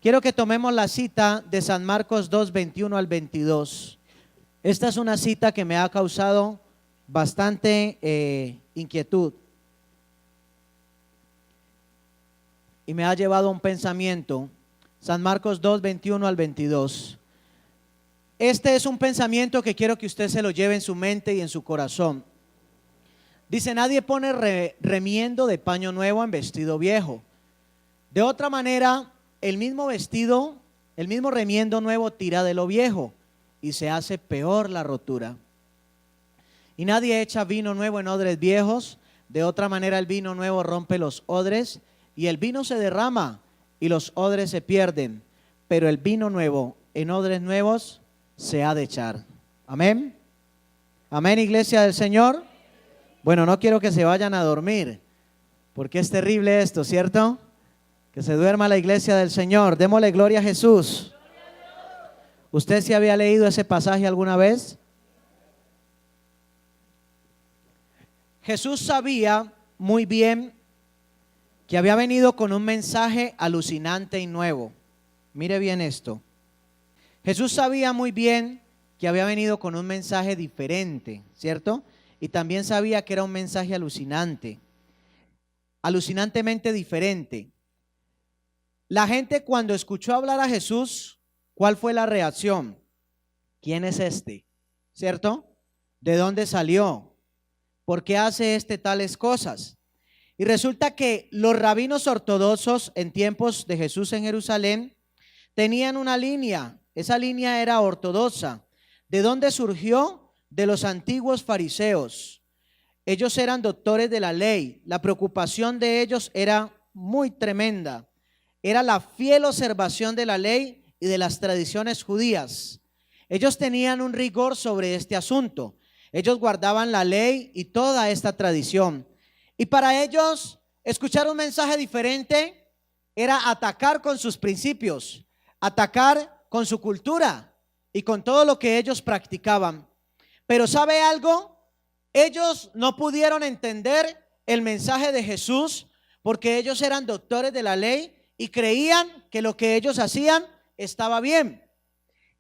Quiero que tomemos la cita de San Marcos 2, 21 al 22. Esta es una cita que me ha causado bastante inquietud y me ha llevado a un pensamiento. San Marcos 2, 21 al 22. Este es un pensamiento que quiero que usted se lo lleve en su mente y en su corazón. Dice: nadie pone remiendo de paño nuevo en vestido viejo. De otra manera, el mismo vestido, el mismo remiendo nuevo tira de lo viejo y se hace peor la rotura. Y nadie echa vino nuevo en odres viejos. De otra manera, el vino nuevo rompe los odres y el vino se derrama y los odres se pierden. Pero el vino nuevo en odres nuevos se ha de echar. Amén. Amén, iglesia del Señor. Bueno, no quiero que se vayan a dormir, porque es terrible esto, ¿cierto? Que se duerma la iglesia del Señor. Démosle gloria a Jesús. ¿Usted sí había leído ese pasaje alguna vez? Jesús sabía muy bien que había venido con un mensaje alucinante y nuevo. Mire bien esto. Jesús sabía muy bien que había venido con un mensaje diferente, ¿cierto? Y también sabía que era un mensaje alucinante, alucinantemente diferente. La gente, cuando escuchó hablar a Jesús, ¿cuál fue la reacción? ¿Quién es este? ¿Cierto? ¿De dónde salió? ¿Por qué hace tales cosas? Y resulta que los rabinos ortodoxos en tiempos de Jesús en Jerusalén tenían una línea. Esa línea era ortodoxa. ¿De dónde surgió? De los antiguos fariseos. Ellos eran doctores de la ley. La preocupación de ellos era muy tremenda. Era la fiel observación de la ley y de las tradiciones judías. Ellos tenían un rigor sobre este asunto. Ellos guardaban la ley y toda esta tradición. Y para ellos, escuchar un mensaje diferente era atacar con sus principios, atacar con su cultura y con todo lo que ellos practicaban. Pero ¿sabe algo? Ellos no pudieron entender el mensaje de Jesús porque ellos eran doctores de la ley y creían que lo que ellos hacían estaba bien.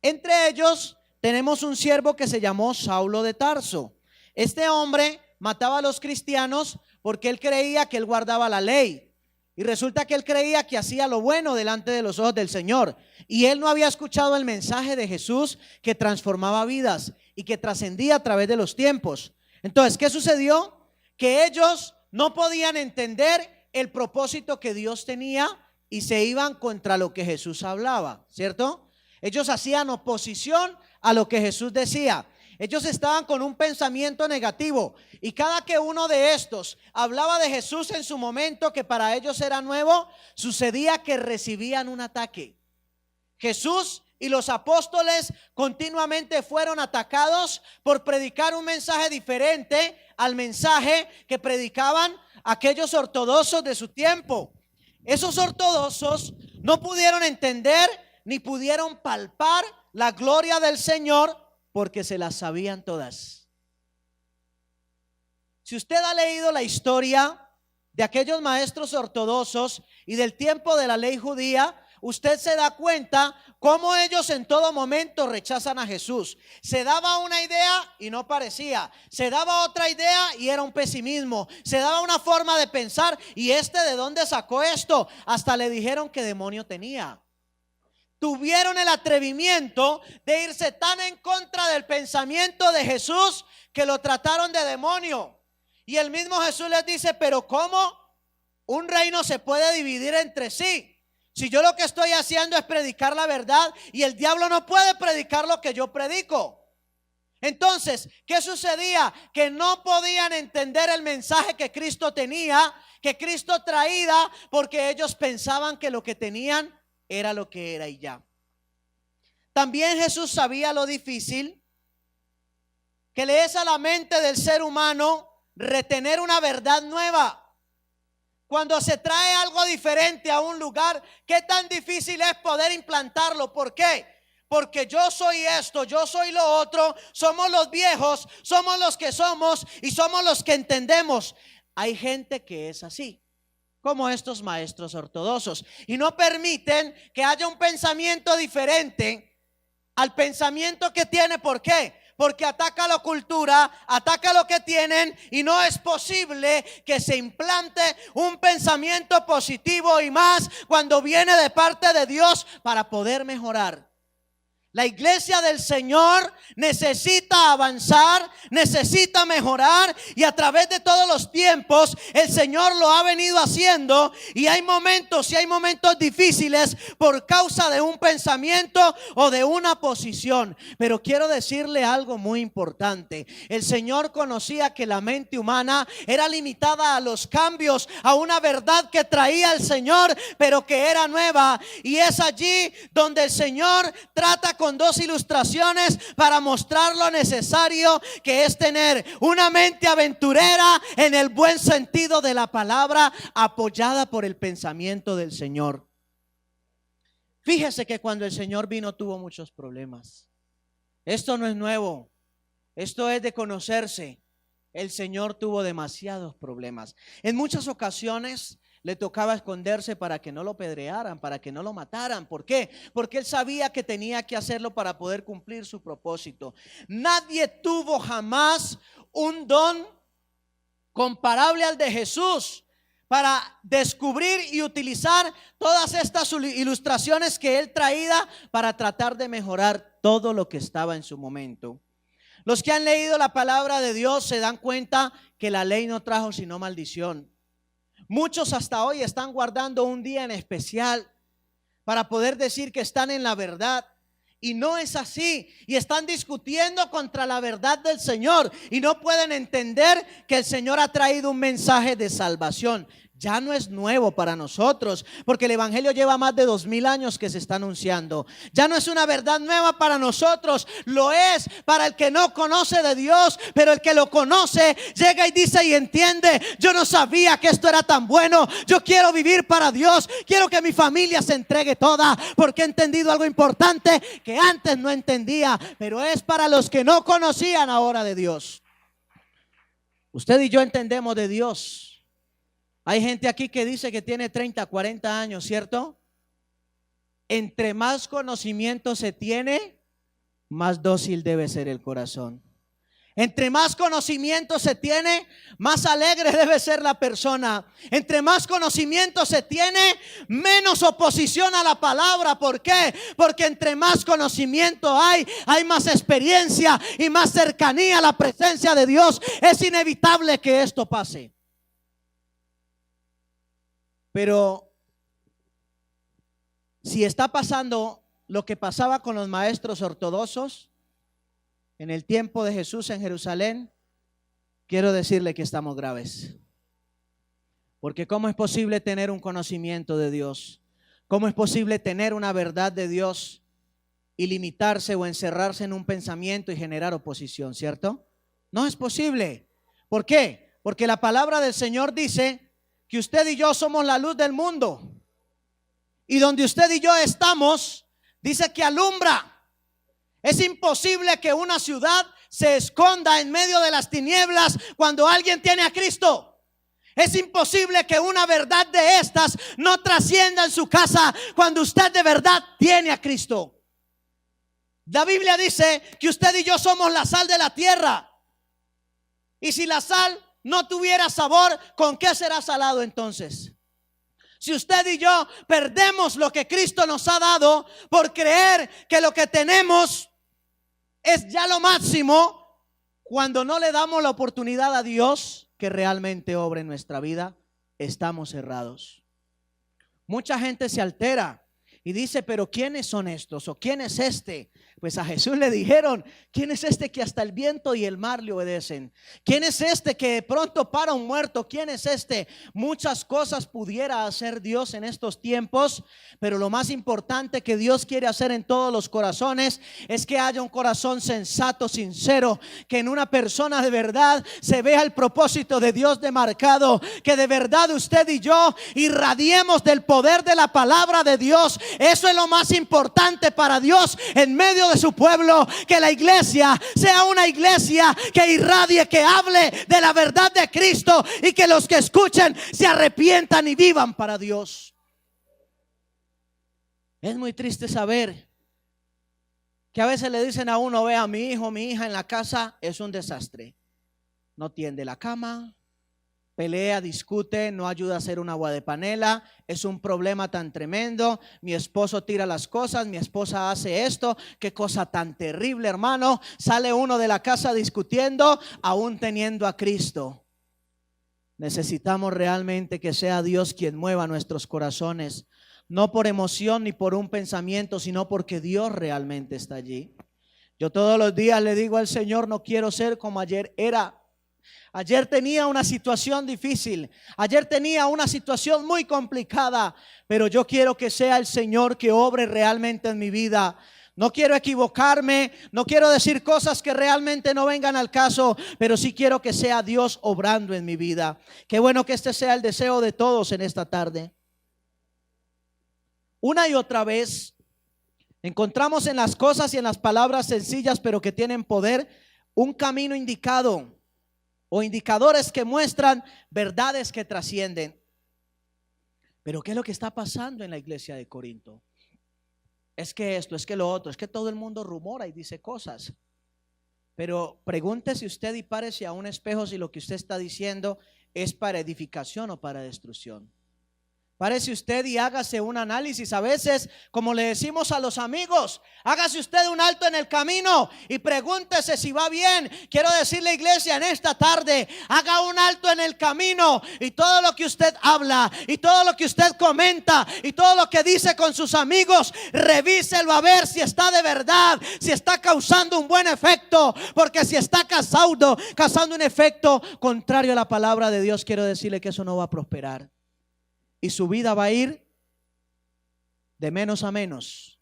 Entre ellos tenemos un siervo que se llamó Saulo de Tarso. Este hombre mataba a los cristianos porque él creía que él guardaba la ley. Y resulta que él creía que hacía lo bueno delante de los ojos del Señor. Y él no había escuchado el mensaje de Jesús que transformaba vidas y que trascendía a través de los tiempos. Entonces, ¿qué sucedió? Que ellos no podían entender el propósito que Dios tenía y se iban contra lo que Jesús hablaba, ¿cierto? Ellos hacían oposición a lo que Jesús decía. Ellos estaban con un pensamiento negativo y cada que uno de estos hablaba de Jesús en su momento, que para ellos era nuevo, sucedía que recibían un ataque. Jesús y los apóstoles continuamente fueron atacados por predicar un mensaje diferente al mensaje que predicaban aquellos ortodoxos de su tiempo. Esos ortodoxos no pudieron entender ni pudieron palpar la gloria del Señor porque se las sabían todas. Si usted ha leído la historia de aquellos maestros ortodoxos y del tiempo de la ley judía, usted se da cuenta cómo ellos en todo momento rechazan a Jesús. Se daba una idea y no parecía. Se daba otra idea y era un pesimismo. Se daba una forma de pensar y ¿de dónde sacó esto? Hasta le dijeron qué demonio tenía. Tuvieron el atrevimiento de irse tan en contra del pensamiento de Jesús que lo trataron de demonio. Y el mismo Jesús les dice: pero ¿cómo un reino se puede dividir entre sí? Si yo lo que estoy haciendo es predicar la verdad y el diablo no puede predicar lo que yo predico. Entonces, ¿qué sucedía? Que no podían entender el mensaje que Cristo tenía, que Cristo traía, porque ellos pensaban que lo que tenían era lo que era y ya. También Jesús sabía lo difícil que le es a la mente del ser humano retener una verdad nueva. Cuando se trae algo diferente a un lugar, ¿qué tan difícil es poder implantarlo? ¿Por qué? Porque yo soy esto, yo soy lo otro, somos los viejos, somos los que somos y somos los que entendemos. Hay gente que es así. como estos maestros ortodoxos, y no permiten que haya un pensamiento diferente al pensamiento que tiene. ¿Por qué? Porque ataca la cultura, ataca lo que tienen, y no es posible que se implante un pensamiento positivo y más cuando viene de parte de Dios para poder mejorar. La iglesia del Señor necesita avanzar, necesita mejorar, y a través de todos los tiempos el Señor lo ha venido haciendo, y hay momentos difíciles por causa de un pensamiento o de una posición. Pero quiero decirle algo muy importante. El Señor conocía que la mente humana era limitada a los cambios, a una verdad que traía el Señor pero que era nueva, y es allí donde el Señor trata con dos ilustraciones para mostrar lo necesario que es tener una mente aventurera en el buen sentido de la palabra, apoyada por el pensamiento del Señor. Fíjese que cuando el Señor vino tuvo muchos problemas. Esto no es nuevo, esto es de conocerse. El Señor tuvo demasiados problemas. En muchas ocasiones le tocaba esconderse para que no lo pedrearan, para que no lo mataran. ¿Por qué? Porque él sabía que tenía que hacerlo para poder cumplir su propósito. Nadie tuvo jamás un don comparable al de Jesús para descubrir y utilizar todas estas ilustraciones que él traía para tratar de mejorar todo lo que estaba en su momento. Los que han leído la palabra de Dios se dan cuenta que la ley no trajo sino maldición. Muchos hasta hoy están guardando un día en especial para poder decir que están en la verdad, y no es así, y están discutiendo contra la verdad del Señor, y no pueden entender que el Señor ha traído un mensaje de salvación. Ya no es nuevo para nosotros, porque el evangelio lleva más de 2000 años que se está anunciando. Ya no es una verdad nueva para nosotros, lo es para el que no conoce de Dios, pero el que lo conoce llega y dice y entiende: yo no sabía que esto era tan bueno, yo quiero vivir para Dios, quiero que mi familia se entregue toda, porque he entendido algo importante que antes no entendía. Pero es para los que no conocían ahora de Dios. Usted y yo entendemos de Dios. Hay gente aquí que dice que tiene 30, 40 años, ¿cierto? Entre más conocimiento se tiene, más dócil debe ser el corazón. Entre más conocimiento se tiene, más alegre debe ser la persona. Entre más conocimiento se tiene, menos oposición a la palabra. ¿Por qué? Porque entre más conocimiento hay más experiencia y más cercanía a la presencia de Dios. Es inevitable que esto pase. Pero si está pasando lo que pasaba con los maestros ortodoxos en el tiempo de Jesús en Jerusalén, quiero decirle que estamos graves. Porque ¿cómo es posible tener un conocimiento de Dios? ¿Cómo es posible tener una verdad de Dios y limitarse o encerrarse en un pensamiento y generar oposición? ¿Cierto? No es posible. ¿Por qué? Porque la palabra del Señor dice que usted y yo somos la luz del mundo, y donde usted y yo estamos, dice que alumbra. Es imposible que una ciudad se esconda en medio de las tinieblas cuando alguien tiene a Cristo. Es imposible que una verdad de estas no trascienda en su casa cuando usted de verdad tiene a Cristo. La Biblia dice que usted y yo somos la sal de la tierra, y si la sal no tuviera sabor, ¿con qué será salado entonces? Si usted y yo perdemos lo que Cristo nos ha dado por creer que lo que tenemos es ya lo máximo, cuando no le damos la oportunidad a Dios que realmente obre en nuestra vida, estamos cerrados. Mucha gente se altera y dice: pero ¿quiénes son estos? ¿O quién es este? Pues a Jesús le dijeron: ¿quién es este que hasta el viento y el mar le obedecen? ¿Quién es este que de pronto para un muerto? ¿Quién es este? Muchas cosas pudiera hacer Dios en estos tiempos, pero lo más importante que Dios quiere hacer en todos los corazones es que haya un corazón sensato, sincero, que en una persona de verdad se vea el propósito de Dios demarcado, que de verdad usted y yo irradiemos del poder de la palabra de Dios. Eso es lo más importante para Dios en medio medio de su pueblo. Que la iglesia sea una iglesia que irradie, que hable de la verdad de Cristo, y que los que escuchen se arrepientan y vivan para Dios. Es muy triste saber que a veces le dicen a uno: vea, mi hijo, mi hija en la casa es un desastre. No tiende la cama, pelea, discute, no ayuda a hacer un agua de panela, es un problema tan tremendo. Mi esposo tira las cosas, mi esposa hace esto. Qué cosa tan terrible, hermano. Sale uno de la casa discutiendo, aún teniendo a Cristo. Necesitamos realmente que sea Dios quien mueva nuestros corazones, no por emoción ni por un pensamiento, sino porque Dios realmente está allí. Yo todos los días le digo al Señor: no quiero ser como ayer era. Ayer tenía una situación difícil, ayer tenía una situación muy complicada, pero yo quiero que sea el Señor que obre realmente en mi vida. No quiero equivocarme, no quiero decir cosas que realmente no vengan al caso, pero sí quiero que sea Dios obrando en mi vida. Qué bueno que este sea el deseo de todos en esta tarde. Una y otra vez encontramos en las cosas y en las palabras sencillas, pero que tienen poder, un camino indicado o indicadores que muestran verdades que trascienden. Pero ¿qué es lo que está pasando en la iglesia de Corinto? Es que esto, es que lo otro, es que todo el mundo rumora y dice cosas. Pero pregúntese usted y párese a un espejo si lo que usted está diciendo es para edificación o para destrucción. Párese usted y hágase un análisis. A veces, como le decimos a los amigos, hágase usted un alto en el camino y pregúntese si va bien. Quiero decirle, iglesia, en esta tarde, haga un alto en el camino, y todo lo que usted habla y todo lo que usted comenta y todo lo que dice con sus amigos, revíselo a ver si está de verdad, si está causando un buen efecto. Porque si está causando un efecto contrario a la palabra de Dios, quiero decirle que eso no va a prosperar. Y su vida va a ir de menos a menos,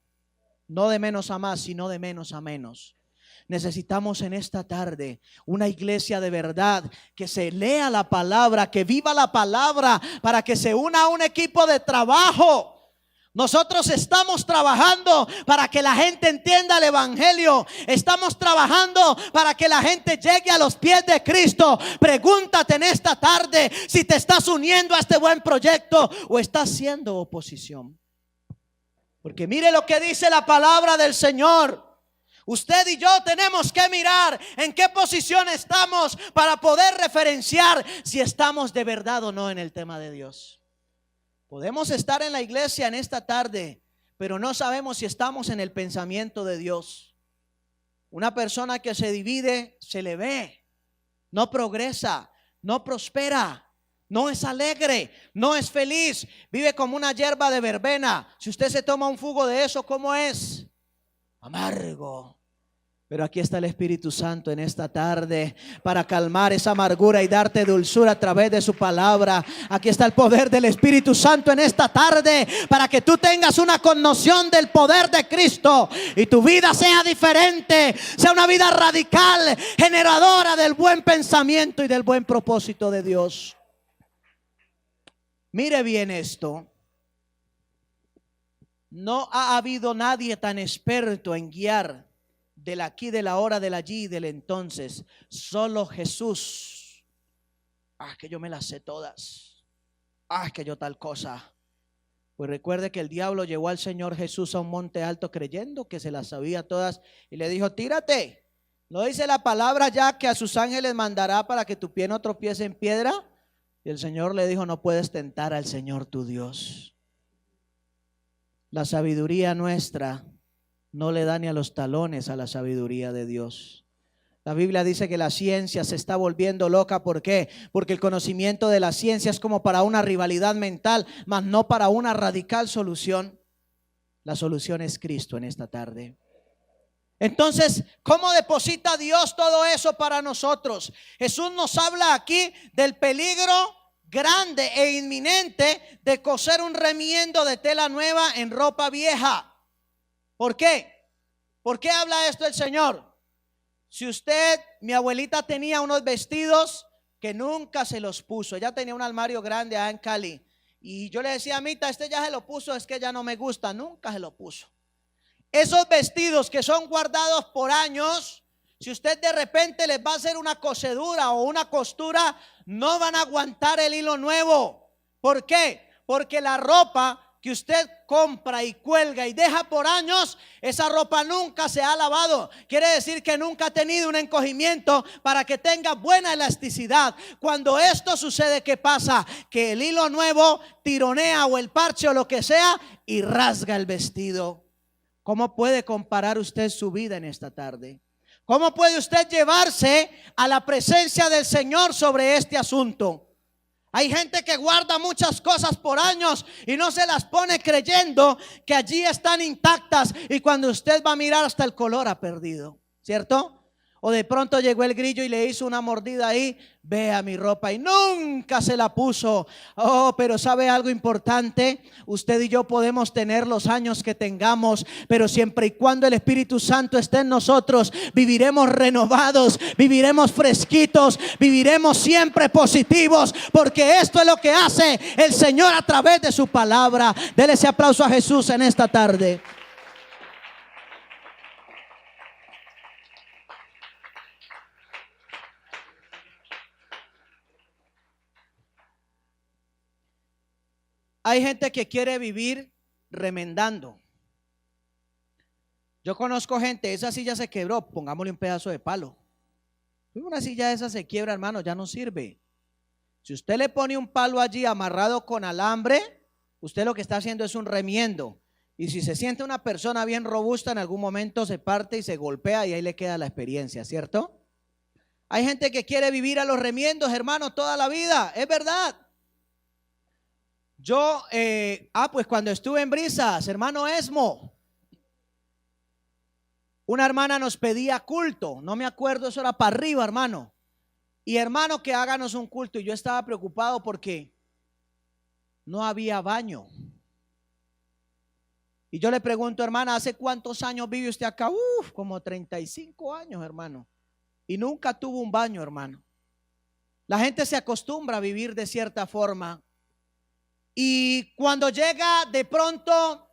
no de menos a más, sino de menos a menos. Necesitamos en esta tarde una iglesia de verdad, que se lea la palabra, que viva la palabra, para que se una a un equipo de trabajo. Nosotros estamos trabajando para que la gente entienda el evangelio. Estamos trabajando para que la gente llegue a los pies de Cristo. Pregúntate en esta tarde si te estás uniendo a este buen proyecto o estás haciendo oposición. Porque mire lo que dice la palabra del Señor. Usted y yo tenemos que mirar en qué posición estamos para poder referenciar si estamos de verdad o no en el tema de Dios. Podemos estar en la iglesia en esta tarde, pero no sabemos si estamos en el pensamiento de Dios. Una persona que se divide, se le ve, no progresa, no prospera, no es alegre, no es feliz, vive como una hierba de verbena. Si usted se toma un jugo de eso, ¿cómo es? Amargo. Pero aquí está el Espíritu Santo en esta tarde para calmar esa amargura y darte dulzura a través de su palabra. Aquí está el poder del Espíritu Santo en esta tarde para que tú tengas una connoción del poder de Cristo y tu vida sea diferente, sea una vida radical, generadora del buen pensamiento y del buen propósito de Dios. Mire bien esto. No ha habido nadie tan experto en guiar del aquí, del ahora, del allí y del entonces. Solo Jesús. Que yo me las sé todas. Que yo tal cosa. Pues recuerde que el diablo llevó al Señor Jesús a un monte alto creyendo que se las sabía todas y le dijo: tírate. ¿No dice la palabra ya que a sus ángeles mandará para que tu pie no tropiece en piedra? Y el Señor le dijo: no puedes tentar al Señor tu Dios. La sabiduría nuestra no le da ni a los talones a la sabiduría de Dios. La Biblia dice que la ciencia se está volviendo loca. ¿Por qué? Porque el conocimiento de la ciencia es como para una rivalidad mental, mas no para una radical solución. La solución es Cristo en esta tarde. Entonces, ¿cómo deposita Dios todo eso para nosotros? Jesús nos habla aquí del peligro grande e inminente de coser un remiendo de tela nueva en ropa vieja. ¿Por qué? ¿Por qué habla esto el Señor? Si usted, mi abuelita tenía unos vestidos que nunca se los puso. Ella tenía un armario grande allá en Cali. Y yo le decía: Mita, este ya se lo puso, es que ya no me gusta. Nunca se lo puso. esos vestidos que son guardados por años, si usted de repente les va a hacer una cosedura o una costura, no van a aguantar el hilo nuevo. ¿Por qué? Porque la ropa que usted compra y cuelga y deja por años, esa ropa nunca se ha lavado. Quiere decir que nunca ha tenido un encogimiento para que tenga buena elasticidad. Cuando esto sucede, ¿qué pasa? Que el hilo nuevo tironea o el parche o lo que sea y rasga el vestido. ¿Cómo puede comparar usted su vida en esta tarde? ¿Cómo puede usted llevarse a la presencia del Señor sobre este asunto? Hay gente que guarda muchas cosas por años y no se las pone creyendo que allí están intactas, y cuando usted va a mirar, hasta el color ha perdido, ¿cierto? O de pronto llegó el grillo y le hizo una mordida ahí. Vea mi ropa y nunca se la puso. Oh, pero ¿sabe algo importante? Usted y yo podemos tener los años que tengamos, pero siempre y cuando el Espíritu Santo esté en nosotros, viviremos renovados, viviremos fresquitos, viviremos siempre positivos, porque esto es lo que hace el Señor a través de su palabra. Dele ese aplauso a Jesús en esta tarde. Hay gente que quiere vivir remendando. Yo conozco gente, esa silla se quebró, pongámosle un pedazo de palo. Una silla esa se quiebra, hermano, ya no sirve. Si usted le pone un palo allí amarrado con alambre, usted lo que está haciendo es un remiendo. Y si se siente una persona bien robusta, en algún momento se parte y se golpea y ahí le queda la experiencia, ¿cierto? Hay gente que quiere vivir a los remiendos, hermano, toda la vida, es verdad. Yo, pues cuando estuve en Brisas, hermano Esmo, una hermana nos pedía culto, no me acuerdo, eso era para arriba, hermano. Y hermano, que háganos un culto. Y yo estaba preocupado porque no había baño. Y yo le pregunto, hermana, ¿hace cuántos años vive usted acá? Como 35 años, hermano. Y nunca tuvo un baño, hermano. La gente se acostumbra a vivir de cierta forma. Y cuando llega de pronto,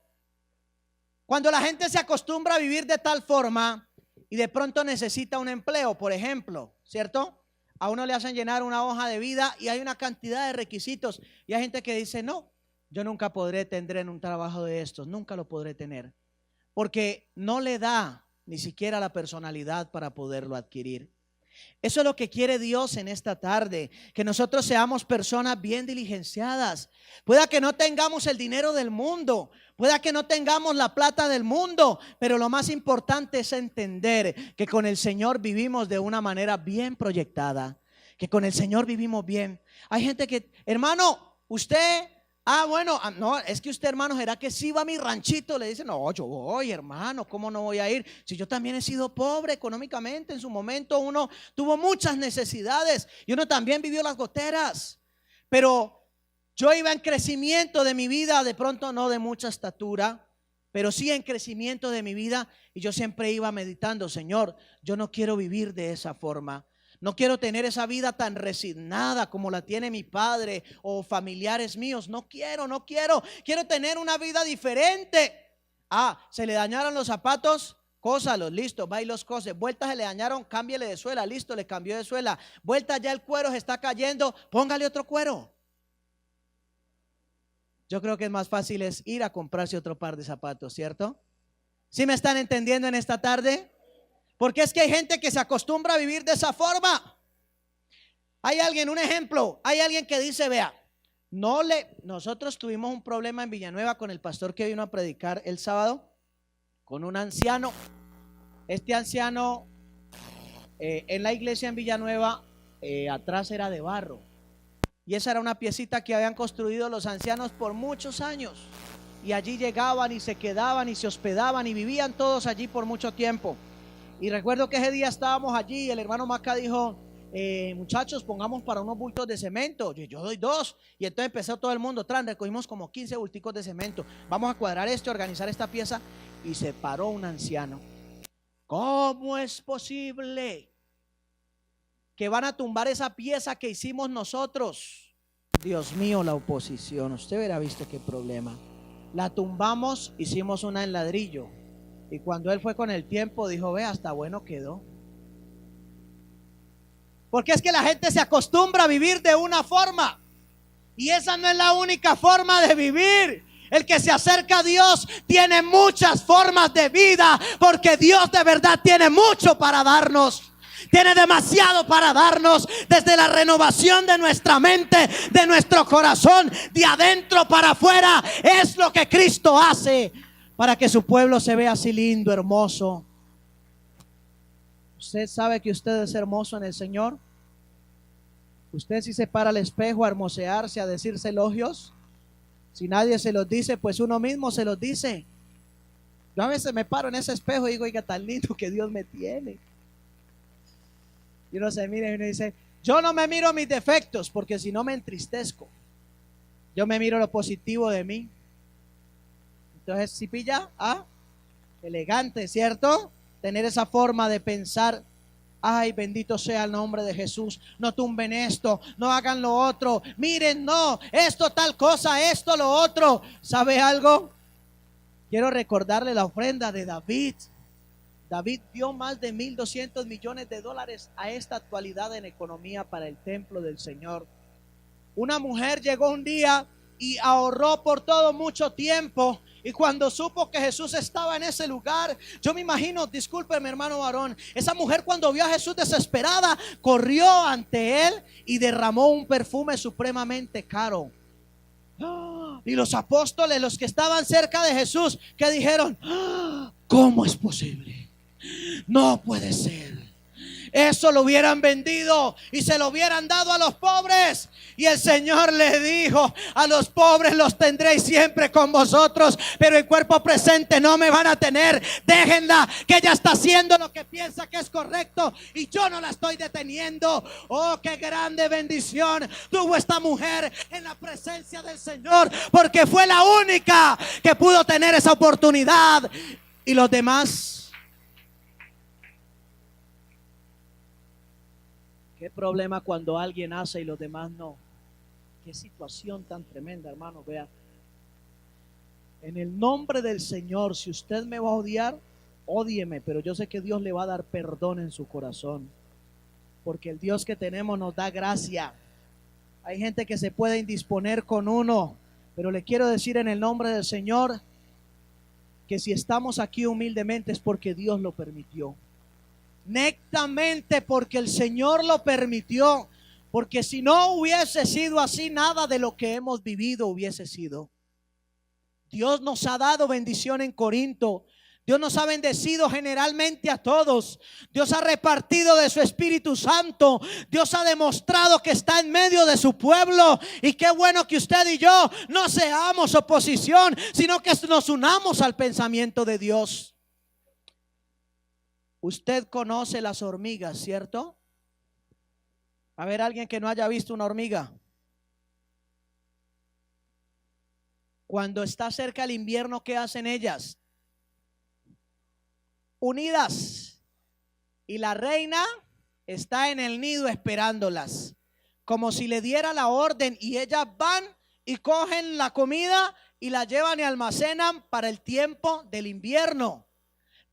cuando la gente se acostumbra a vivir de tal forma y de pronto necesita un empleo, por ejemplo, ¿cierto? A uno le hacen llenar una hoja de vida y hay una cantidad de requisitos, y hay gente que dice, no, yo nunca podré tener un trabajo de estos, nunca lo podré tener, porque no le da ni siquiera la personalidad para poderlo adquirir. Eso es lo que quiere Dios en esta tarde, que nosotros seamos personas bien diligenciadas. Pueda que no tengamos el dinero del mundo, pueda que no tengamos la plata del mundo, pero lo más importante es entender que con el Señor vivimos de una manera bien proyectada, que con el Señor vivimos bien. Hay gente que, hermano, usted... bueno, no, es que usted, hermano, ¿será que sí va a mi ranchito? Le dice, no, yo voy, hermano, ¿cómo no voy a ir? Si yo también he sido pobre económicamente, en su momento uno tuvo muchas necesidades y uno también vivió las goteras, pero yo iba en crecimiento de mi vida, de pronto no de mucha estatura, pero sí en crecimiento de mi vida, y yo siempre iba meditando, Señor, yo no quiero vivir de esa forma. No quiero tener esa vida tan resignada como la tiene mi padre o familiares míos. No quiero. Quiero tener una vida diferente. Se le dañaron los zapatos, cósalos, listo, va y los cose. Vueltas se le dañaron, cámbiale de suela, listo, le cambió de suela. Vuelta, ya el cuero se está cayendo, póngale otro cuero. Yo creo que es más fácil es ir a comprarse otro par de zapatos, ¿cierto? ¿Sí me están entendiendo en esta tarde? Porque es que hay gente que se acostumbra a vivir de esa forma. Hay alguien, un ejemplo, hay alguien que dice, vea, nosotros tuvimos un problema en Villanueva con el pastor que vino a predicar el sábado, con un anciano. Este anciano en la iglesia en Villanueva, atrás era de barro, y esa era una piecita que habían construido los ancianos por muchos años, y allí llegaban y se quedaban y se hospedaban y vivían todos allí por mucho tiempo. Y recuerdo que ese día estábamos allí y el hermano Maca dijo, muchachos, pongamos para unos bultos de cemento. Yo doy 2. Y entonces empezó todo el mundo, recogimos como 15 bulticos de cemento. Vamos a cuadrar esto, organizar esta pieza. Y se paró un anciano. ¿Cómo es posible que van a tumbar esa pieza que hicimos nosotros? Dios mío, la oposición. Usted hubiera visto qué problema. La tumbamos, hicimos una en ladrillo. Y cuando él fue con el tiempo, dijo: ve, hasta bueno quedó. Porque es que la gente se acostumbra a vivir de una forma, y esa no es la única forma de vivir. El que se acerca a Dios tiene muchas formas de vida, porque Dios de verdad tiene mucho para darnos. Tiene demasiado para darnos, desde la renovación de nuestra mente, de nuestro corazón, de adentro para afuera. Es lo que Cristo hace para que su pueblo se vea así lindo, hermoso. ¿Usted sabe que usted es hermoso en el Señor? ¿Usted si se para al espejo a hermosearse, a decirse elogios? Si nadie se los dice, pues uno mismo se los dice. Yo a veces me paro en ese espejo y digo: oiga, tan lindo que Dios me tiene. Y uno se mira y uno dice: yo no me miro mis defectos, porque si no me entristezco. Yo me miro lo positivo de mí. Entonces, si pilla, elegante, ¿cierto? Tener esa forma de pensar: ay, bendito sea el nombre de Jesús. No tumben esto, no hagan lo otro. Miren, no, esto tal cosa, esto lo otro. ¿Sabe algo? Quiero recordarle la ofrenda de David. David dio más de $1,200 millones a esta actualidad en economía para el templo del Señor. Una mujer llegó un día y ahorró por todo mucho tiempo, y cuando supo que Jesús estaba en ese lugar, yo me imagino, discúlpeme hermano varón, esa mujer cuando vio a Jesús desesperada, corrió ante él y derramó un perfume supremamente caro. Y los apóstoles, los que estaban cerca de Jesús, que dijeron: ¿cómo es posible? No puede ser. Eso lo hubieran vendido y se lo hubieran dado a los pobres. Y el Señor le dijo: a los pobres los tendréis siempre con vosotros, pero en cuerpo presente no me van a tener. Déjenla, que ella está haciendo lo que piensa que es correcto y yo no la estoy deteniendo. Oh, qué grande bendición tuvo esta mujer en la presencia del Señor, porque fue la única que pudo tener esa oportunidad. Y los demás, qué problema cuando alguien hace y los demás no. Qué situación tan tremenda, hermano. Vea, en el nombre del Señor, si usted me va a odiar, ódieme, pero yo sé que Dios le va a dar perdón en su corazón, porque el Dios que tenemos nos da gracia. Hay gente que se puede indisponer con uno, pero le quiero decir en el nombre del Señor que si estamos aquí humildemente es porque Dios lo permitió. Netamente porque el Señor lo permitió, porque si no hubiese sido así, nada de lo que hemos vivido hubiese sido. Dios nos ha dado bendición en Corinto. Dios nos ha bendecido generalmente a todos. Dios ha repartido de su Espíritu Santo. Dios ha demostrado que está en medio de su pueblo. Y qué bueno que usted y yo no seamos oposición, sino que nos unamos al pensamiento de Dios. Usted conoce las hormigas, ¿cierto? A ver, alguien que no haya visto una hormiga. Cuando está cerca el invierno, ¿qué hacen ellas? Unidas. Y la reina está en el nido esperándolas, como si le diera la orden, y ellas van y cogen la comida y la llevan y almacenan para el tiempo del invierno.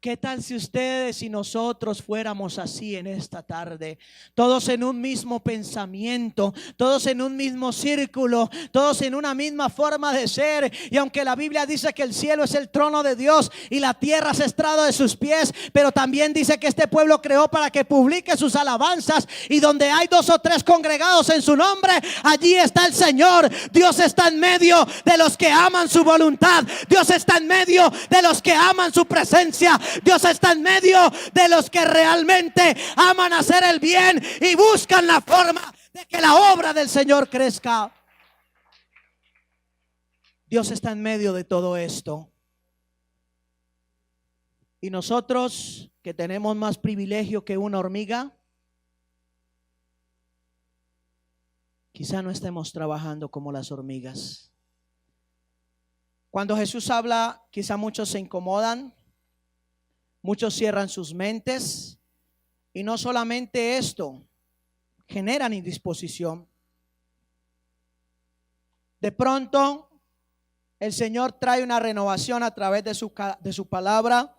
¿Qué tal si ustedes y nosotros fuéramos así en esta tarde? Todos en un mismo pensamiento, todos en un mismo círculo, todos en una misma forma de ser. Y aunque la Biblia dice que el cielo es el trono de Dios y la tierra es estrado de sus pies, pero también dice que este pueblo creó para que publique sus alabanzas. Y donde hay 2 o 3 congregados en su nombre, allí está el Señor. Dios está en medio de los que aman su voluntad. Dios está en medio de los que aman su presencia. Dios está en medio de los que realmente aman hacer el bien y buscan la forma de que la obra del Señor crezca. Dios está en medio de todo esto. Y nosotros, que tenemos más privilegio que una hormiga, quizá no estemos trabajando como las hormigas. Cuando Jesús habla, quizá muchos se incomodan. Muchos cierran sus mentes, y no solamente esto, generan indisposición. De pronto el Señor trae una renovación a través de su palabra,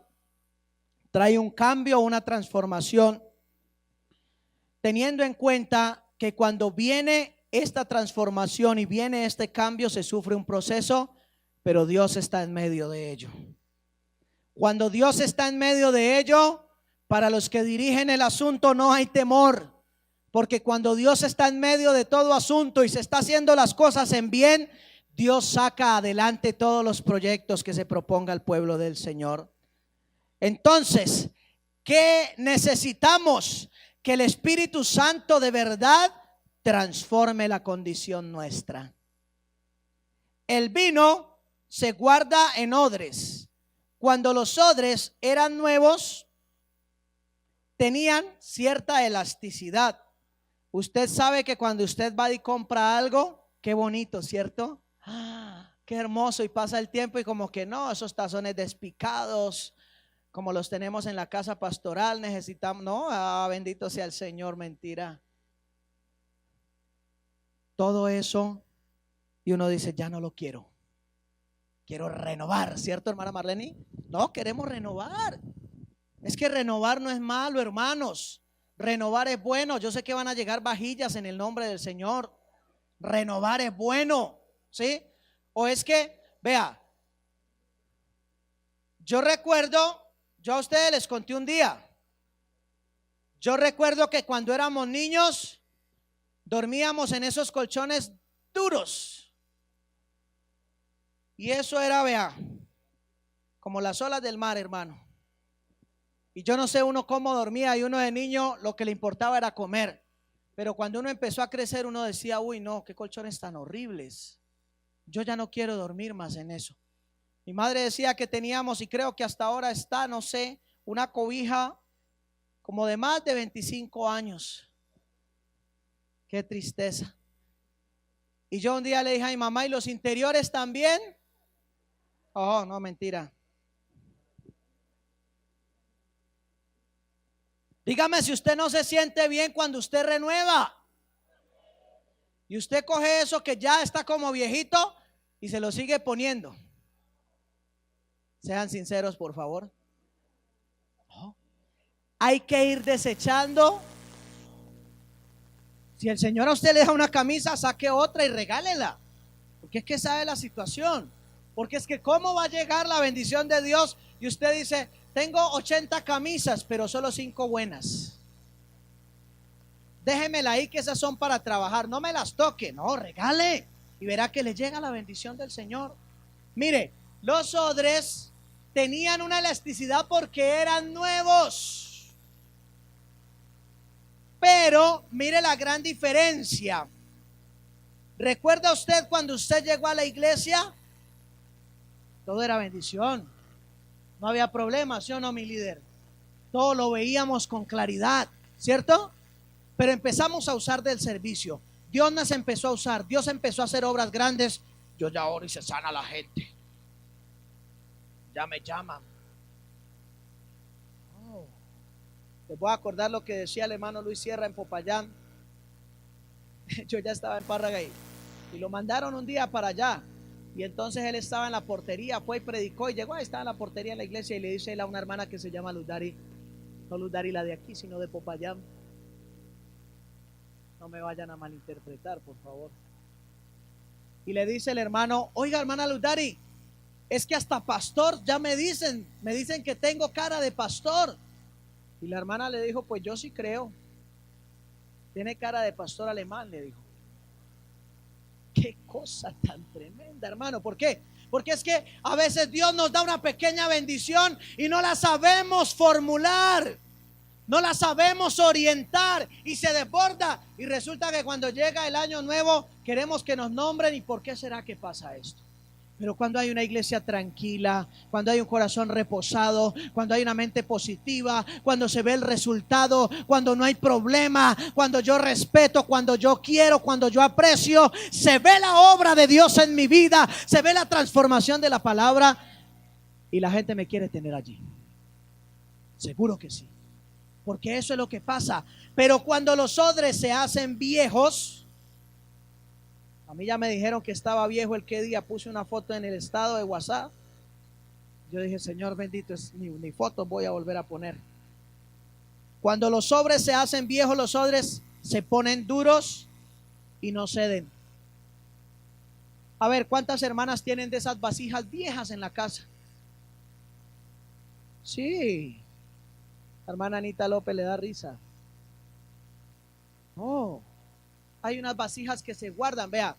trae un cambio, una transformación, teniendo en cuenta que cuando viene esta transformación y viene este cambio, se sufre un proceso, pero Dios está en medio de ello. Cuando Dios está en medio de ello, para los que dirigen el asunto no hay temor, porque cuando Dios está en medio de todo asunto y se está haciendo las cosas en bien, Dios saca adelante todos los proyectos que se proponga el pueblo del Señor. Entonces, ¿qué necesitamos? Que el Espíritu Santo de verdad transforme la condición nuestra. El vino se guarda en odres. Cuando los odres eran nuevos, tenían cierta elasticidad. Usted sabe que cuando usted va y compra algo, qué bonito, ¿cierto? Qué hermoso, y pasa el tiempo y como que no, esos tazones despicados como los tenemos en la casa pastoral, necesitamos, no, bendito sea el Señor, mentira. Todo eso, y uno dice, ya no lo quiero, quiero renovar, ¿cierto, hermana Marlene? No, queremos renovar. Es que renovar no es malo, hermanos. Renovar es bueno. Yo sé que van a llegar vajillas en el nombre del Señor. Renovar es bueno, ¿sí? O es que, vea, yo recuerdo, yo a ustedes les conté un día. Yo recuerdo que cuando éramos niños dormíamos en esos colchones duros. Y eso era, vea, como las olas del mar, hermano. Y yo no sé uno cómo dormía, y uno de niño lo que le importaba era comer. Pero cuando uno empezó a crecer, uno decía, uy, no, qué colchones tan horribles. Yo ya no quiero dormir más en eso. Mi madre decía que teníamos, y creo que hasta ahora está, no sé, una cobija como de más de 25 años. Qué tristeza. Y yo un día le dije a mi mamá, ¿y los interiores también? Oh, no, mentira. Dígame si usted no se siente bien cuando usted renueva. Y usted coge eso que ya está como viejito y se lo sigue poniendo. Sean sinceros, por favor. No. Hay que ir desechando. Si el Señor a usted le da una camisa, saque otra y regálela. Porque es que sabe la situación. Porque es que cómo va a llegar la bendición de Dios y usted dice, tengo 80 camisas, pero solo 5 buenas. Déjemela ahí, que esas son para trabajar. No me las toque, no, regale. Y verá que le llega la bendición del Señor. Mire, los odres tenían una elasticidad porque eran nuevos. Pero mire la gran diferencia. ¿Recuerda usted cuando usted llegó a la iglesia? Todo era bendición. No había problema, ¿sí o no, mi líder? Todo lo veíamos con claridad, ¿cierto? Pero empezamos a usar del servicio. Dios nos empezó a usar. Dios empezó a hacer obras grandes. Yo ya oro y se sana la gente. Ya me llaman. Oh. Les voy a acordar lo que decía el hermano Luis Sierra en Popayán. Yo ya estaba en Párraga y lo mandaron un día para allá. Y entonces él estaba en la portería, fue y predicó y llegó, ahí estaba en la portería en la iglesia y le dice él a una hermana que se llama Luz Dari, no Luz Dari la de aquí, sino de Popayán. No me vayan a malinterpretar, por favor. Y le dice el hermano, oiga, hermana Luz Dari, es que hasta pastor ya me dicen que tengo cara de pastor. Y la hermana le dijo, pues yo sí creo. Tiene cara de pastor alemán, le dijo. Qué cosa tan tremenda, hermano. ¿Por qué? Porque es que a veces Dios nos da una pequeña bendición y no la sabemos formular, no la sabemos orientar y se desborda. Y resulta que cuando llega el año nuevo queremos que nos nombren. ¿Y por qué será que pasa esto? Pero cuando hay una iglesia tranquila, cuando hay un corazón reposado, cuando hay una mente positiva, cuando se ve el resultado, cuando no hay problema, cuando yo respeto, cuando yo quiero, cuando yo aprecio, se ve la obra de Dios en mi vida, se ve la transformación de la palabra y la gente me quiere tener allí. Seguro que sí, porque eso es lo que pasa. Pero cuando los odres se hacen viejos, a mí ya me dijeron que estaba viejo el que día puse una foto en el estado de WhatsApp. Yo dije, Señor bendito, ni fotos voy a volver a poner. Cuando los odres se hacen viejos, los odres se ponen duros y no ceden. A ver, ¿cuántas hermanas tienen de esas vasijas viejas en la casa? Sí. La hermana Anita López le da risa. Oh, hay unas vasijas que se guardan. Vea,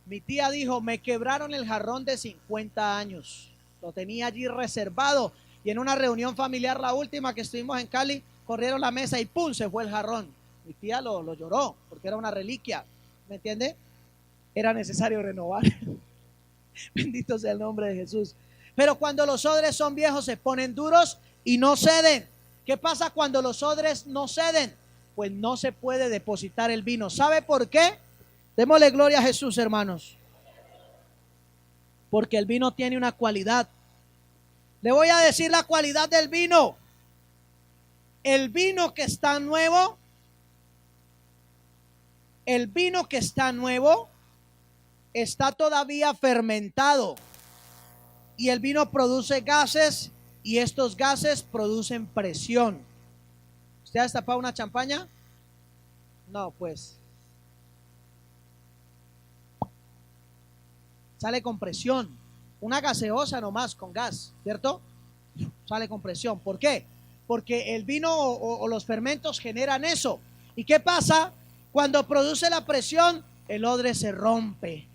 mi tía dijo, me quebraron el jarrón de 50 años. Lo tenía allí reservado. Y en una reunión familiar, la última que estuvimos en Cali, corrieron la mesa y ¡pum! Se fue el jarrón. Mi tía lo lloró porque era una reliquia. ¿Me entiende? Era necesario renovar. Bendito sea el nombre de Jesús. Pero cuando los odres son viejos, se ponen duros y no ceden. ¿Qué pasa cuando los odres no ceden? Pues no se puede depositar el vino. ¿Sabe por qué? Démosle gloria a Jesús, hermanos. Porque el vino tiene una cualidad. Le voy a decir la cualidad del vino. El vino que está nuevo, está todavía fermentado. Y el vino produce gases y estos gases producen presión. ¿Usted ha destapado una champaña? No, pues. Sale con presión. Una gaseosa nomás con gas, ¿cierto? Sale con presión. ¿Por qué? Porque el vino o los fermentos generan eso. ¿Y qué pasa? Cuando produce la presión, el odre se rompe.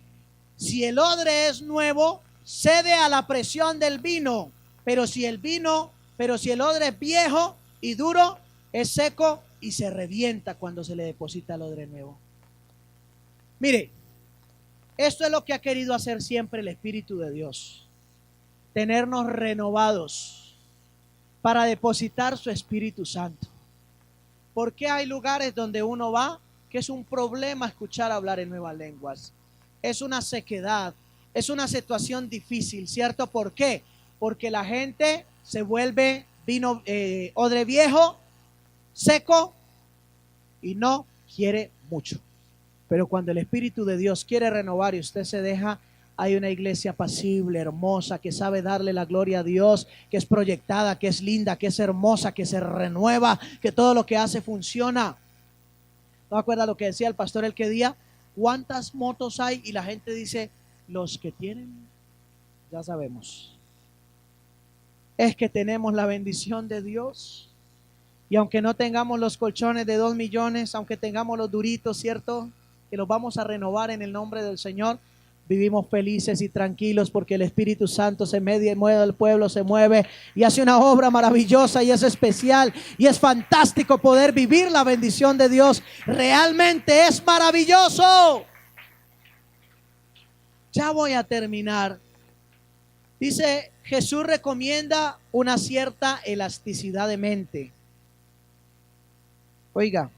Si el odre es nuevo, cede a la presión del vino. Pero si el odre es viejo y duro, es seco y se revienta cuando se le deposita el odre nuevo. Mire, esto es lo que ha querido hacer siempre el Espíritu de Dios. Tenernos renovados para depositar su Espíritu Santo. ¿Por qué hay lugares donde uno va que es un problema escuchar hablar en nuevas lenguas? Es una sequedad, es una situación difícil, ¿cierto? ¿Por qué? Porque la gente se vuelve odre viejo, seco y no quiere mucho. Pero cuando el Espíritu de Dios quiere renovar y usted se deja, hay una iglesia apacible, hermosa, que sabe darle la gloria a Dios, que es proyectada, que es linda, que es hermosa, que se renueva, que todo lo que hace funciona. ¿No acuerda lo que decía el pastor el que día? ¿Cuántas motos hay? Y la gente dice, los que tienen, ya sabemos. Es que tenemos la bendición de Dios. Y aunque no tengamos los colchones de 2 millones, aunque tengamos los duritos, ¿cierto? Que los vamos a renovar en el nombre del Señor, vivimos felices y tranquilos porque el Espíritu Santo se mueve, el pueblo se mueve y hace una obra maravillosa y es especial y es fantástico poder vivir la bendición de Dios. Realmente es maravilloso. Ya voy a terminar. Dice, Jesús recomienda una cierta elasticidad de mente. Oiga,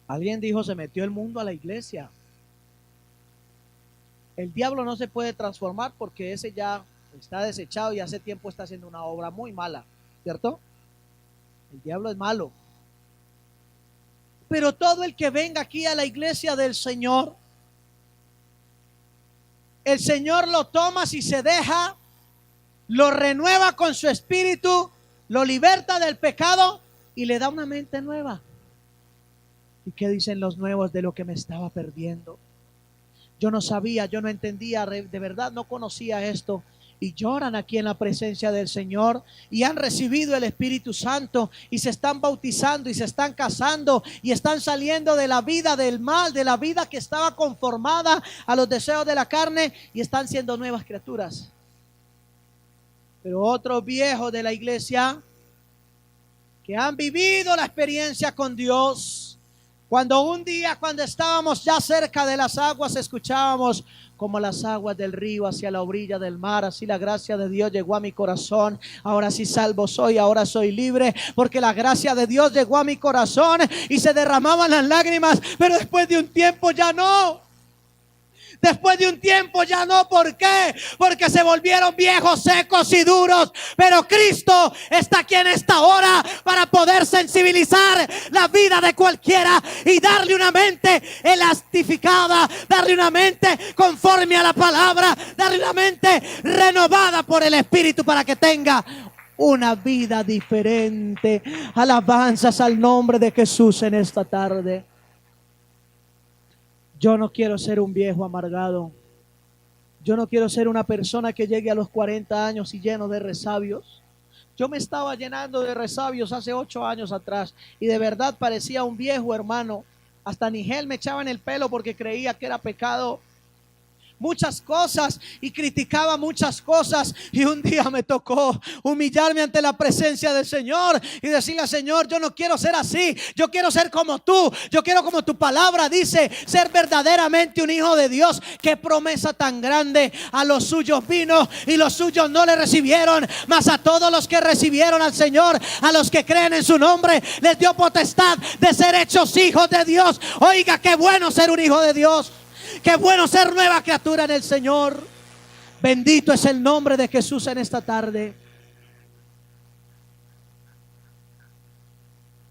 alguien dijo, se metió el mundo a la iglesia. El diablo no se puede transformar porque ese ya está desechado y hace tiempo está haciendo una obra muy mala, ¿cierto? El diablo es malo. Pero todo el que venga aquí a la iglesia del Señor, el Señor lo toma si se deja, lo renueva con su espíritu, lo liberta del pecado y le da una mente nueva. ¿Y qué dicen los nuevos de lo que me estaba perdiendo? Yo no sabía, yo no entendía, de verdad no conocía esto. Y lloran aquí en la presencia del Señor y han recibido el Espíritu Santo y se están bautizando y se están casando y están saliendo de la vida del mal, de la vida que estaba conformada a los deseos de la carne y están siendo nuevas criaturas. Pero otros viejos de la iglesia que han vivido la experiencia con Dios, cuando un día, cuando estábamos ya cerca de las aguas, escuchábamos como las aguas del río hacia la orilla del mar, así la gracia de Dios llegó a mi corazón. Ahora sí salvo soy, ahora soy libre, porque la gracia de Dios llegó a mi corazón y se derramaban las lágrimas, pero después de un tiempo ya no. Después de un tiempo ya no. ¿Por qué? Porque se volvieron viejos, secos y duros. Pero Cristo está aquí en esta hora para poder sensibilizar la vida de cualquiera y darle una mente elastificada, darle una mente conforme a la palabra, darle una mente renovada por el Espíritu para que tenga una vida diferente. Alabanzas al nombre de Jesús en esta tarde. Yo no quiero ser un viejo amargado. Yo no quiero ser una persona que llegue a los 40 años y lleno de resabios. Yo me estaba llenando de resabios hace 8 años atrás y de verdad parecía un viejo, hermano. Hasta ni gel me echaba en el pelo porque creía que era pecado. Muchas cosas y criticaba muchas cosas, y un día me tocó humillarme ante la presencia del Señor y decirle al Señor: yo no quiero ser así, yo quiero ser como tú, yo quiero, como tu palabra dice, ser verdaderamente un hijo de Dios. Qué promesa tan grande. A los suyos vino y los suyos no le recibieron, mas a todos los que recibieron al Señor, a los que creen en su nombre, les dio potestad de ser hechos hijos de Dios. Oiga, qué bueno ser un hijo de Dios. Qué bueno ser nueva criatura en el Señor. Bendito es el nombre de Jesús en esta tarde.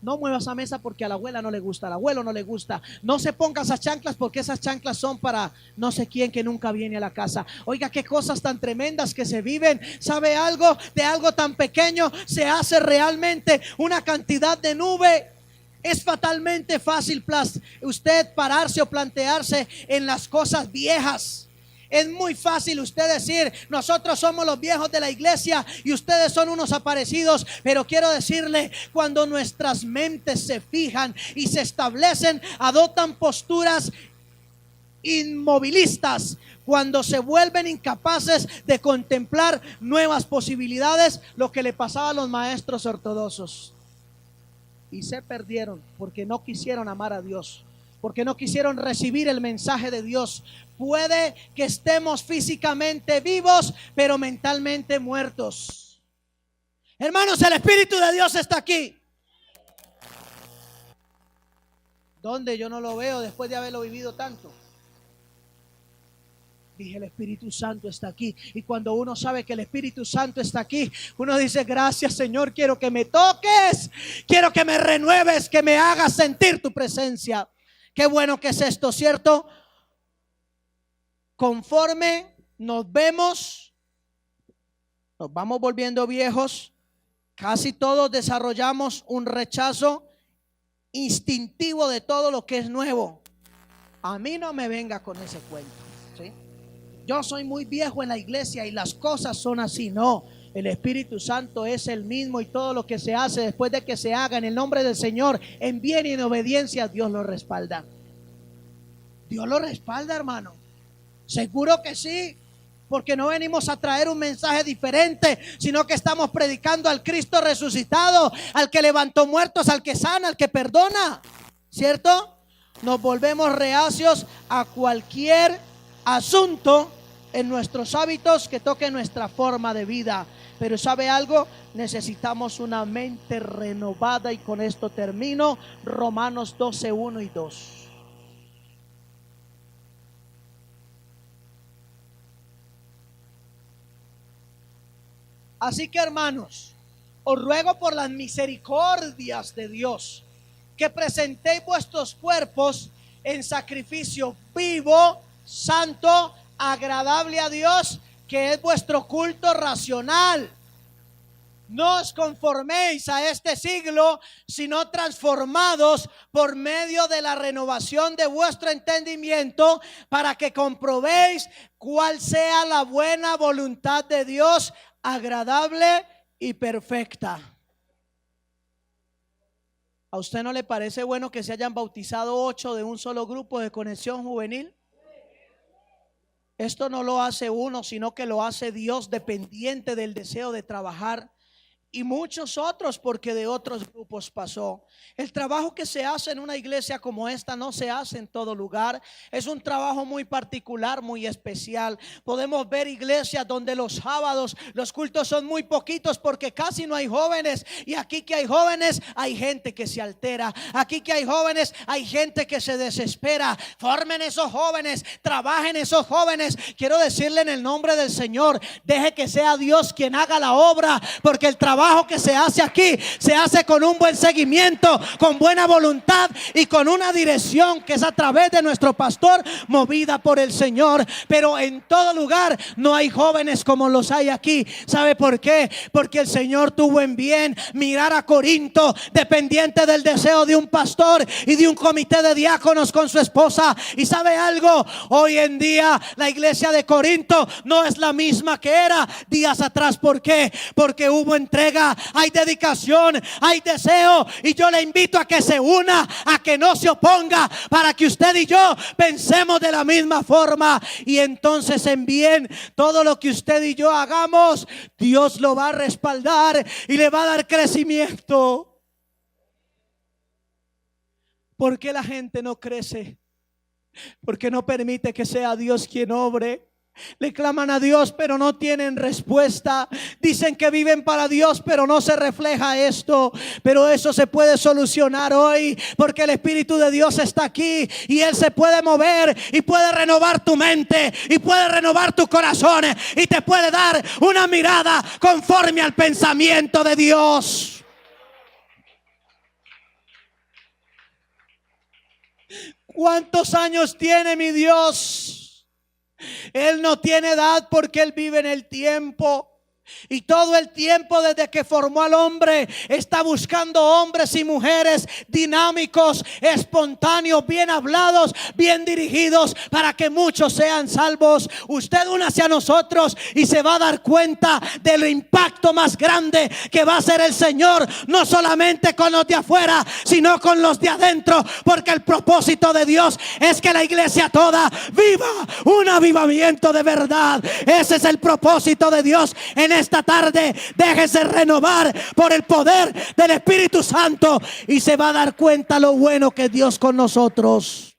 No mueva esa mesa porque a la abuela no le gusta, al abuelo no le gusta. No se ponga esas chanclas porque esas chanclas son para no sé quién que nunca viene a la casa. Oiga, qué cosas tan tremendas que se viven. ¿Sabe algo? De algo tan pequeño se hace realmente una cantidad de nube. Es fatalmente fácil usted pararse o plantearse en las cosas viejas. Es muy fácil usted decir: nosotros somos los viejos de la iglesia y ustedes son unos aparecidos. Pero quiero decirle, cuando nuestras mentes se fijan y se establecen, adoptan posturas inmovilistas, cuando se vuelven incapaces de contemplar nuevas posibilidades, lo que le pasaba a los maestros ortodoxos. Y se perdieron porque no quisieron amar a Dios, porque no quisieron recibir el mensaje de Dios. Puede que estemos físicamente vivos, pero mentalmente muertos. Hermanos, el Espíritu de Dios está aquí. ¿Dónde? Yo no lo veo después de haberlo vivido tanto. Dije: el Espíritu Santo está aquí. Y cuando uno sabe que el Espíritu Santo está aquí, uno dice: gracias, Señor, quiero que me toques, quiero que me renueves, que me hagas sentir tu presencia. Qué bueno que es esto, ¿cierto? Conforme nos vemos, nos vamos volviendo viejos. Casi todos desarrollamos un rechazo instintivo de todo lo que es nuevo. A mí no me venga con ese cuento, ¿sí? Yo soy muy viejo en la iglesia y las cosas son así. No, el Espíritu Santo es el mismo, y todo lo que se hace, después de que se haga en el nombre del Señor, en bien y en obediencia, Dios lo respalda. Dios lo respalda, hermano. Seguro que sí, porque no venimos a traer un mensaje diferente, sino que estamos predicando al Cristo resucitado, al que levantó muertos, al que sana, al que perdona, ¿cierto? Nos volvemos reacios a cualquier asunto en nuestros hábitos que toque nuestra forma de vida. Pero ¿sabe algo? Necesitamos una mente renovada, y con esto termino. Romanos 12, 1 y 2. Así que, hermanos, os ruego por las misericordias de Dios que presentéis vuestros cuerpos en sacrificio vivo, santo, agradable a Dios, que es vuestro culto racional. No os conforméis a este siglo, sino transformados por medio de la renovación de vuestro entendimiento, para que comprobéis cuál sea la buena voluntad de Dios, agradable y perfecta. ¿A usted no le parece bueno que se hayan bautizado 8 de un solo grupo de Conexión Juvenil? Esto no lo hace uno, sino que lo hace Dios, dependiente del deseo de trabajar y muchos otros porque de otros grupos pasó. El trabajo que se hace en una iglesia como esta no se hace en todo lugar. Es un trabajo muy particular, muy especial. Podemos ver iglesias donde los sábados los cultos son muy poquitos porque casi no hay jóvenes. Y aquí que hay jóvenes, hay gente que se altera. Aquí que hay jóvenes, hay gente que se desespera. Formen esos jóvenes, trabajen esos jóvenes. Quiero decirle en el nombre del Señor, deje que sea Dios quien haga la obra, porque el trabajo que se hace aquí se hace con un buen seguimiento, con buena voluntad y con una dirección que es a través de nuestro pastor, movida por el Señor. Pero en todo lugar no hay jóvenes como los hay aquí. ¿Sabe por qué? Porque el Señor tuvo en bien mirar a Corinto, dependiente del deseo de un pastor y de un comité de diáconos con su esposa. Y ¿sabe algo? Hoy en día la iglesia de Corinto no es la misma que era días atrás. ¿Por qué? Porque hubo entrega, hay dedicación, hay deseo, y yo le invito a que se una, a que no se oponga, para que usted y yo pensemos de la misma forma, y entonces en bien todo lo que usted y yo hagamos, Dios lo va a respaldar y le va a dar crecimiento. ¿Por qué la gente no crece? Porque no permite que sea Dios quien obre. Le claman a Dios pero no tienen respuesta. Dicen que viven para Dios pero no se refleja esto. Pero eso se puede solucionar hoy, porque el Espíritu de Dios está aquí y Él se puede mover y puede renovar tu mente y puede renovar tu corazón y te puede dar una mirada conforme al pensamiento de Dios. ¿Cuántos años tiene mi Dios? Él no tiene edad porque Él vive en el tiempo. Y todo el tiempo desde que formó al hombre está buscando hombres y mujeres dinámicos, espontáneos, bien hablados, bien dirigidos, para que muchos sean salvos. Usted únase a nosotros y se va a dar cuenta del impacto más grande que va a hacer el Señor, no solamente con los de afuera, sino con los de adentro, porque el propósito de Dios es que la iglesia toda viva un avivamiento de verdad. Ese es el propósito de Dios en esta tarde. Déjese renovar por el poder del Espíritu Santo y se va a dar cuenta lo bueno que es Dios con nosotros.